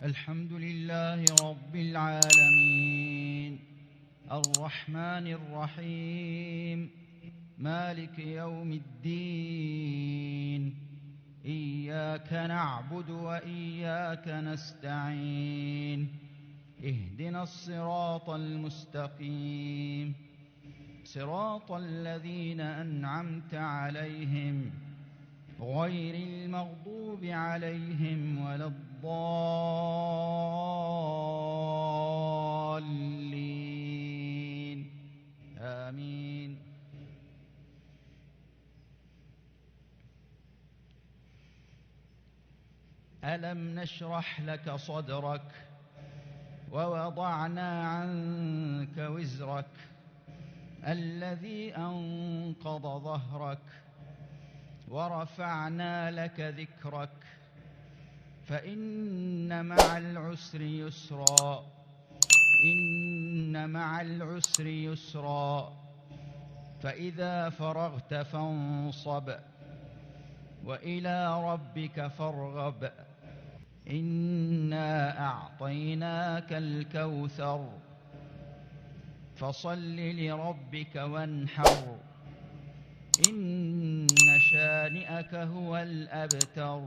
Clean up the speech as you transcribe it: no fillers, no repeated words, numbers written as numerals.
الحمد لله رب العالمين الرحمن الرحيم مالك يوم الدين إياك نعبد وإياك نستعين اهدنا الصراط المستقيم صراط الذين أنعمت عليهم غير المغضوب عليهم ولا الضالين آمين. ألم نشرح لك صدرك ووضعنا عنك وزرك الذي أنقض ظهرك ورفعنا لك ذكرك فإن مع العسر يسرا إن مع العسر يسرا فإذا فرغت فانصب وإلى ربك فارغب إنا أعطيناك الكوثر فصل لربك وانحر إن شانئك هو الأبتر.